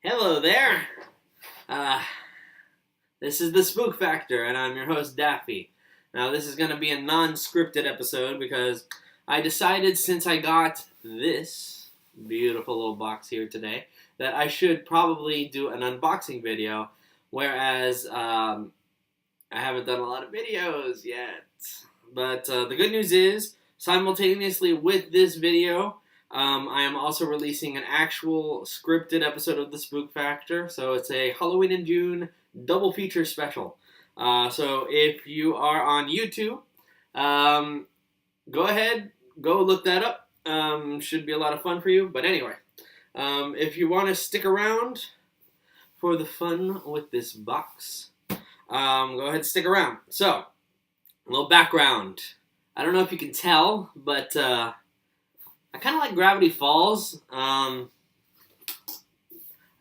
Hello there. Uh, this is the Spook Factor, and I'm your host, Daffy. Now, this is going to be a non-scripted episode because I decided since I got this beautiful little box here today that I should probably do an unboxing video, whereas I haven't done a lot of videos yet. But the good news is, simultaneously with this video, I am also releasing an actual scripted episode of The Spook Factor. So it's a Halloween in June double feature special. So if you are on YouTube, go ahead, go look that up. Should be a lot of fun for you. But anyway, if you want to stick around for the fun with this box, go ahead and stick around. So, a little background. I don't know if you can tell, but I kind of like Gravity Falls. I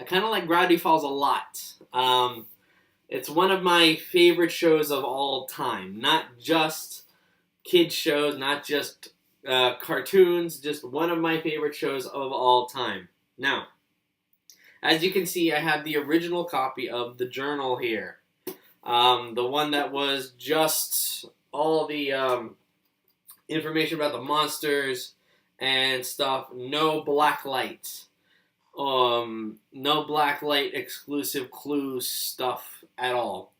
kind of like Gravity Falls a lot. It's one of my favorite shows of all time. Not just kids shows, not just cartoons, just one of my favorite shows of all time. Now, as you can see, I have the original copy of the journal here. The one that was just all the information about the monsters and stuff. No black light. No black light exclusive clue stuff at all.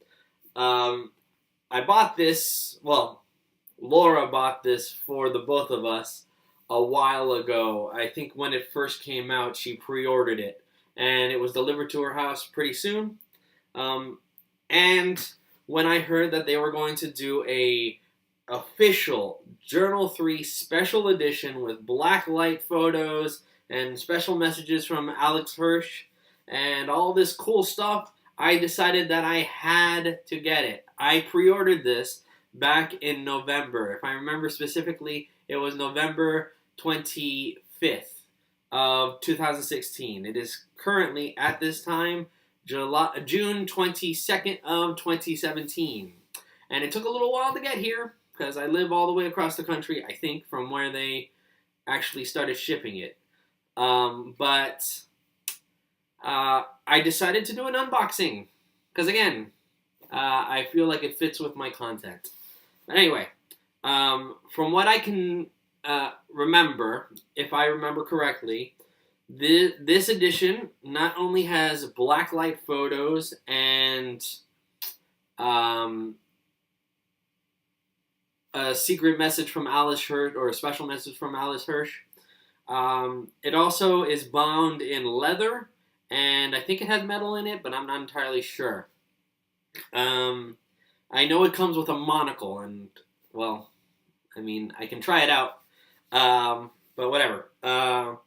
I bought this, well, Laura bought this for the both of us a while ago. I think when it first came out, she pre-ordered it. And it was delivered to her house pretty soon. And when I heard that they were going to do a official Journal 3 special edition with black light photos and special messages from Alex Hirsch and all this cool stuff, I decided that I had to get it. I pre-ordered this back in November. If I remember specifically, it was November 25th of 2016. It is currently, at this time, June 22nd of 2017. And it took a little while to get here, because I live all the way across the country, I think, from where they actually started shipping it. But I decided to do an unboxing, because again, I feel like it fits with my content. But anyway, from what I can remember, if I remember correctly, this edition not only has blacklight photos and a secret message from Alice Hirsch, or a special message from Alice Hirsch. It also is bound in leather, and I think it has metal in it, but I'm not entirely sure. I know it comes with a monocle, and, well, I mean, I can try it out, but whatever. I'm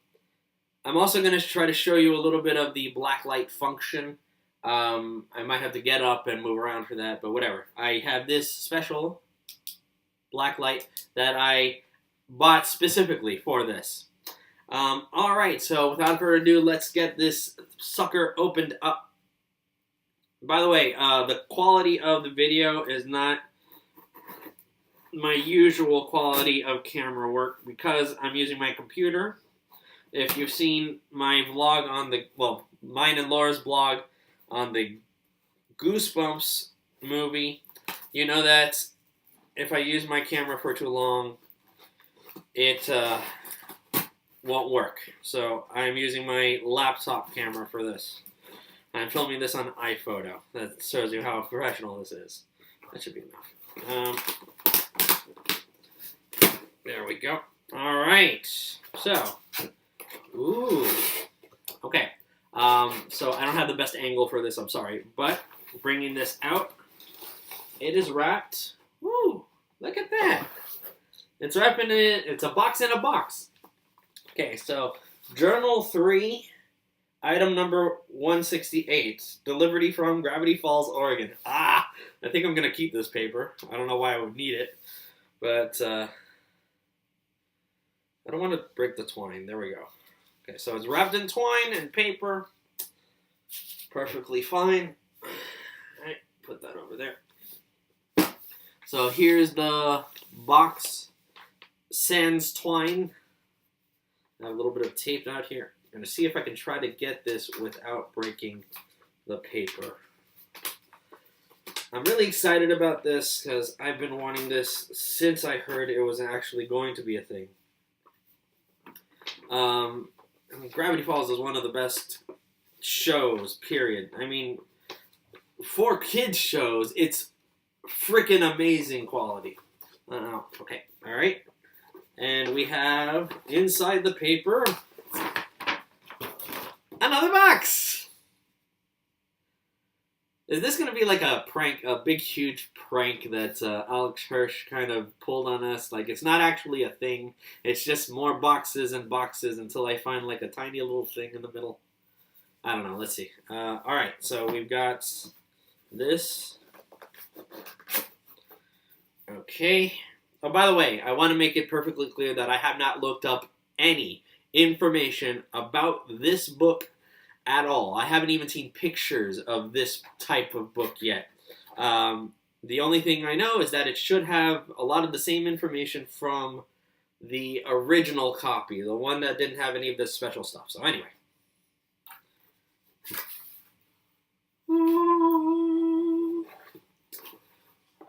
also going to try to show you a little bit of the blacklight function. I might have to get up and move around for that, but whatever. I have this special blacklight that I bought specifically for this. Alright, so without further ado, let's get this sucker opened up. By the way, the quality of the video is not my usual quality of camera work because I'm using my computer. If you've seen my vlog on the, well, mine and Laura's blog on the Goosebumps movie, you know that if I use my camera for too long, it won't work. So I'm using my laptop camera for this. I'm filming this on iPhoto. That shows you how professional this is. That should be enough. There we go. All right. So, ooh. Okay. So I don't have the best angle for this. I'm sorry, but bringing this out, it is wrapped. Woo! Look at that. It's wrapped in it. It's a box in a box. Okay, so Journal 3, item number 168, delivery from Gravity Falls, Oregon. I think I'm going to keep this paper. I don't know why I would need it, but I don't want to break the twine. There we go. Okay, so it's wrapped in twine and paper. Perfectly fine. All right, put that over there. So here's the box sans twine. I have a little bit of tape out here. going to see if I can try to get this without breaking the paper. I'm really excited about this because I've been wanting this since I heard it was actually going to be a thing. I mean, Gravity Falls is one of the best shows, period. I mean, for kids shows, it's freaking amazing quality. Okay, all right. And we have inside the paper another box. Is this going to be like a prank, a big, huge prank that Alex Hirsch kind of pulled on us? Like, it's not actually a thing. It's just more boxes and boxes until I find like a tiny little thing in the middle. I don't know. Let's see. All right. So we've got this. Okay. Oh, by the way, I want to make it perfectly clear that I have not looked up any information about this book at all. I haven't even seen pictures of this type of book yet. The only thing I know is that it should have a lot of the same information from the original copy, the one that didn't have any of this special stuff. So anyway.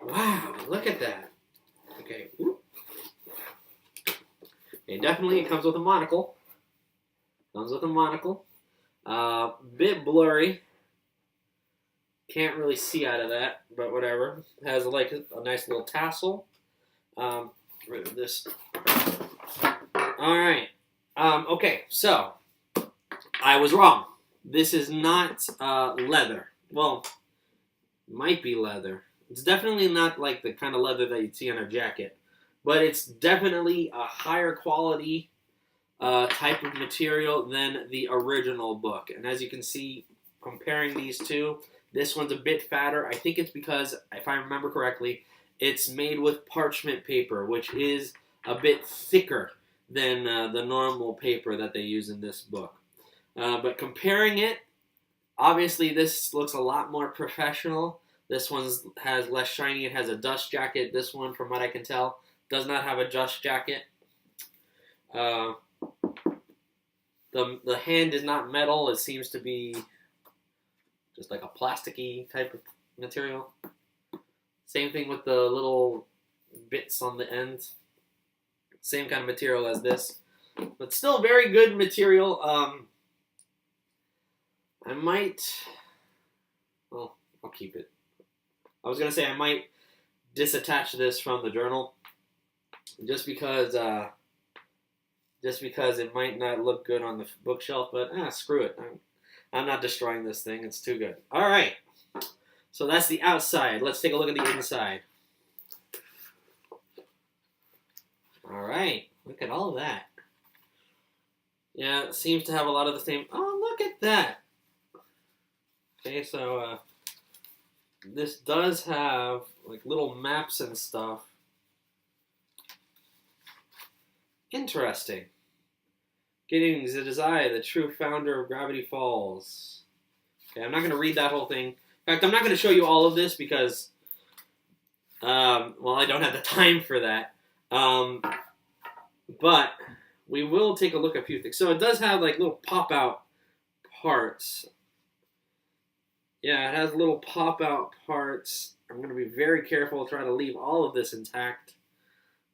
Wow, look at that. Okay. Okay, definitely it comes with a monocle. Bit blurry. Can't really see out of that, but whatever. Has like a nice little tassel. Rid of this. Alright. Okay, so I was wrong. This is not leather. Well, might be leather. It's definitely not like the kind of leather that you'd see on a jacket. But it's definitely a higher quality type of material than the original book. And as you can see, comparing these two, this one's a bit fatter. I think it's because, if I remember correctly, it's made with parchment paper, which is a bit thicker than the normal paper that they use in this book. But comparing it, obviously this looks a lot more professional. This one has less shiny. It has a dust jacket. This one, from what I can tell, does not have a dust jacket. The hand is not metal. It seems to be just like a plasticky type of material. Same thing with the little bits on the end. Same kind of material as this. But still very good material. I might... Well, I'll keep it. I was going to say I might disattach this from the journal. Just because it might not look good on the bookshelf, but screw it. I'm not destroying this thing. It's too good. All right. So that's the outside. Let's take a look at the inside. All right. Look at all of that. Yeah, it seems to have a lot of the same... Oh, look at that. Okay, so this does have like little maps and stuff. Interesting. Getting Zedazai, the true founder of Gravity Falls. Okay, I'm not going to read that whole thing. In fact, I'm not going to show you all of this because, well, I don't have the time for that. But we will take a look at a few things. So it does have like little pop-out parts. Yeah, it has little pop-out parts. I'm going to be very careful, try to leave all of this intact.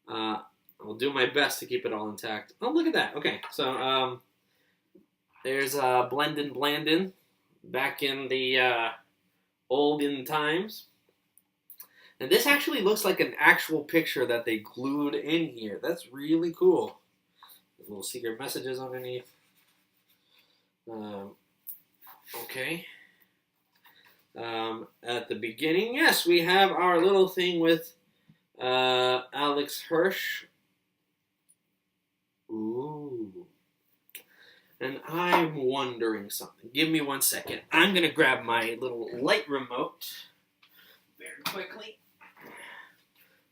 I'll do my best to keep it all intact. Oh, look at that. Okay, so there's Blendin Blandin back in the olden times. And this actually looks like an actual picture that they glued in here. That's really cool. There's little secret messages underneath. Okay. At the beginning, yes, we have our little thing with Alex Hirsch. Ooh. And I'm wondering something. Give me 1 second. I'm going to grab my little light remote very quickly.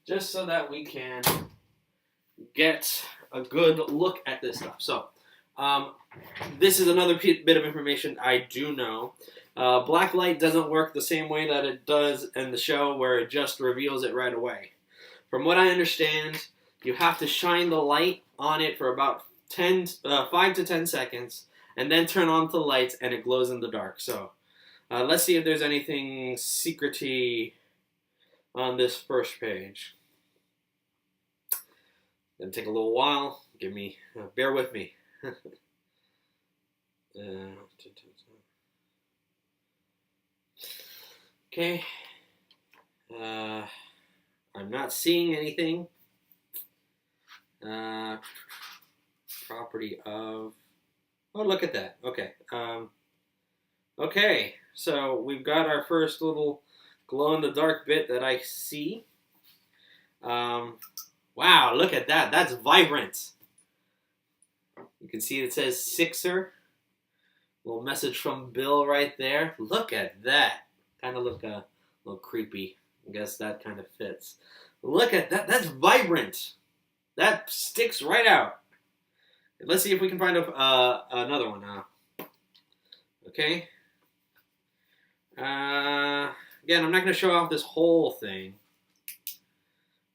Just so that we can get a good look at this stuff. So, this is another bit of information I do know. Black light doesn't work the same way that it does in the show, where it just reveals it right away. From what I understand, you have to shine the light on it for about 5 to 10 seconds, and then turn on the lights, and it glows in the dark. So let's see if there's anything secrety on this first page. Gonna take a little while. Bear with me. Okay. I'm not seeing anything. Property of. Oh, look at that. Okay. Okay. So we've got our first little glow in the dark bit that I see. Wow, look at that. That's vibrant. You can see it says Sixer. Little message from Bill right there. Look at that. Kind of look a little creepy. I guess that kind of fits. Look at that. That's vibrant. That sticks right out. Let's see if we can find another one. Okay. Again, I'm not going to show off this whole thing,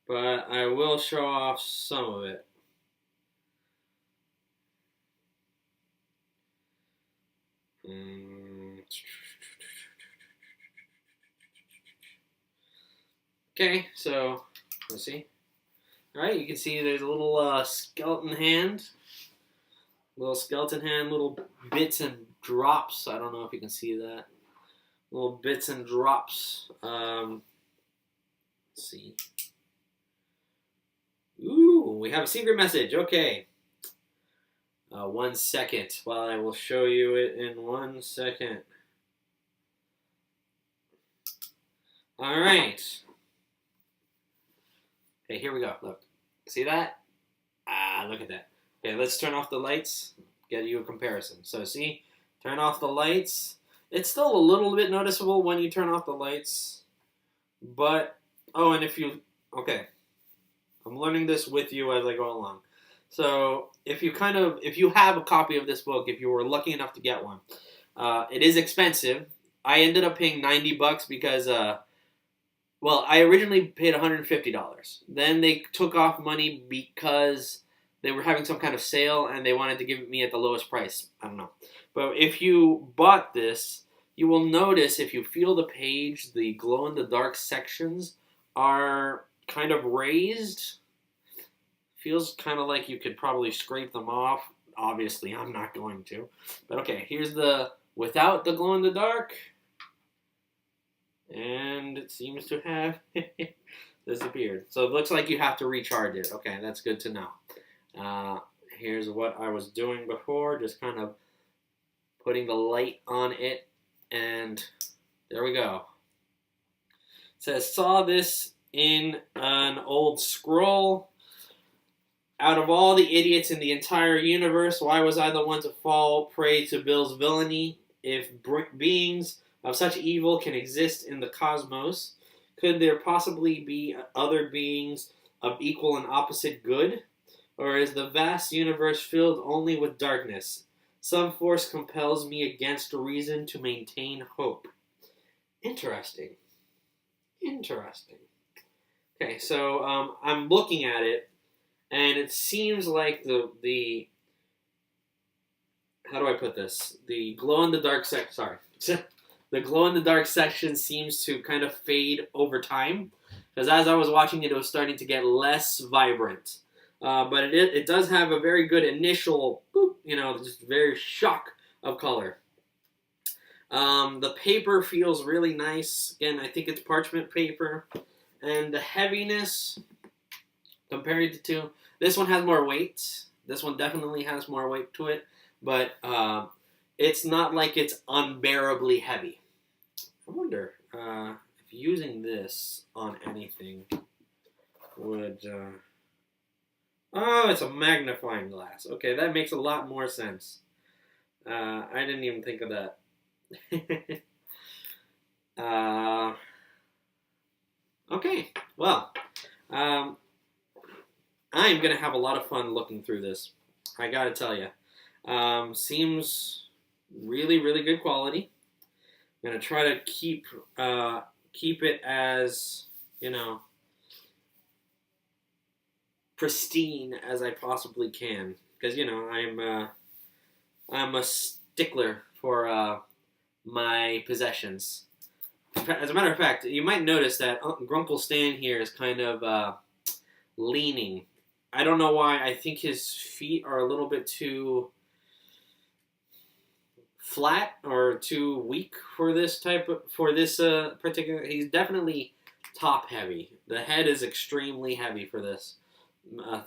but I will show off some of it. Okay, so let's see. All right, you can see there's a little skeleton hand. Little bits and drops. I don't know if you can see that. Little bits and drops. Let's see. Ooh, we have a secret message. Okay. 1 second. Well, I will show you it in 1 second. All right. Okay, here we go. Look. See that? Look at that. Okay, let's turn off the lights. Get you a comparison. So see, turn off the lights. It's still a little bit noticeable when you turn off the lights. But, and okay. I'm learning this with you as I go along. So if you have a copy of this book, if you were lucky enough to get one, it is expensive. I ended up paying $90 because, I originally paid $150. Then they took off money because they were having some kind of sale and they wanted to give it me at the lowest price. I don't know. But if you bought this, you will notice if you feel the page, the glow-in-the-dark sections are kind of raised. Feels kind of like you could probably scrape them off. Obviously, I'm not going to. But okay, here's the without the glow-in-the-dark. And it seems to have disappeared. So it looks like you have to recharge it. Okay, that's good to know. Here's what I was doing before, just kind of putting the light on it, and there we go. It says, saw this in an old scroll. Out of all the idiots in the entire universe, why was I the one to fall prey to Bill's villainy? If beings of such evil can exist in the cosmos, could there possibly be other beings of equal and opposite good? Or is the vast universe filled only with darkness? Some force compels me against reason to maintain hope. Interesting. Okay, so I'm looking at it, and it seems like the how do I put this? The glow-in-the-dark the glow-in-the-dark section seems to kind of fade over time, because as I was watching it, it was starting to get less vibrant. But it does have a very good initial, just very shock of color. The paper feels really nice. Again, I think it's parchment paper. And the heaviness, compared to two, this one has more weight. This one definitely has more weight to it. But it's not like it's unbearably heavy. I wonder if using this on anything would... Oh, it's a magnifying glass. Okay, that makes a lot more sense. I didn't even think of that. Okay, well, I'm going to have a lot of fun looking through this. I got to tell you. Seems really, really good quality. I'm going to try to keep it as, pristine as I possibly can, because I'm a stickler for my possessions. As a matter of fact, you might notice that Grunkle Stan here is kind of leaning. I don't know why. I think his feet are a little bit too flat or too weak for this particular. He's definitely top heavy. The head is extremely heavy for this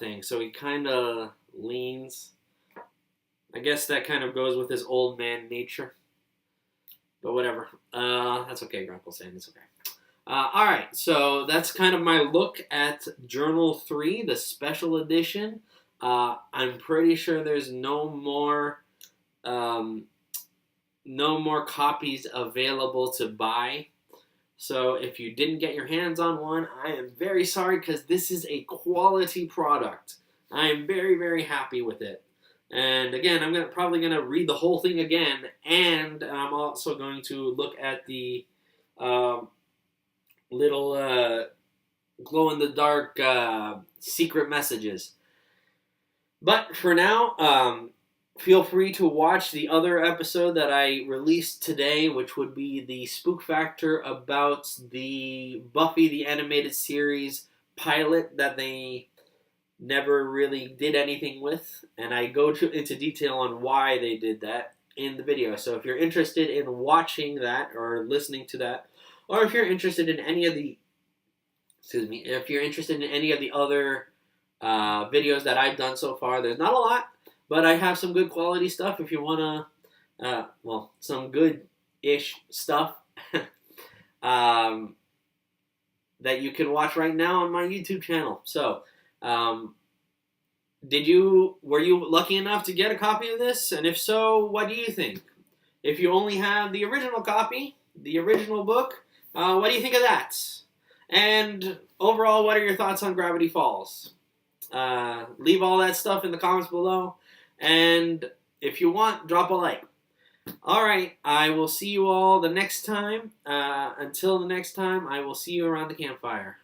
thing, so he kind of leans. I guess that kind of goes with his old man nature. But whatever. That's okay, Grunkle Stan. It's okay. Alright, so that's kind of my look at Journal 3, the special edition. I'm pretty sure there's no more copies available to buy. So if you didn't get your hands on one, I am very sorry because this is a quality product. I am very, very happy with it. And again, I'm probably going to read the whole thing again, and I'm also going to look at the little glow-in-the-dark secret messages. But for now, feel free to watch the other episode that I released today, which would be the Spook Factor about the Buffy the Animated Series pilot that they never really did anything with, and I go into detail on why they did that in the video. So if you're interested in watching that or listening to that, or if you're interested in any of the other videos that I've done so far, there's not a lot, but I have some good quality stuff if you want to, some good-ish stuff that you can watch right now on my YouTube channel. So, were you lucky enough to get a copy of this? And if so, what do you think? If you only have the original copy, the original book, what do you think of that? And overall, what are your thoughts on Gravity Falls? Leave all that stuff in the comments below. And if you want, drop a like. Alright, I will see you all the next time. Until the next time, I will see you around the campfire.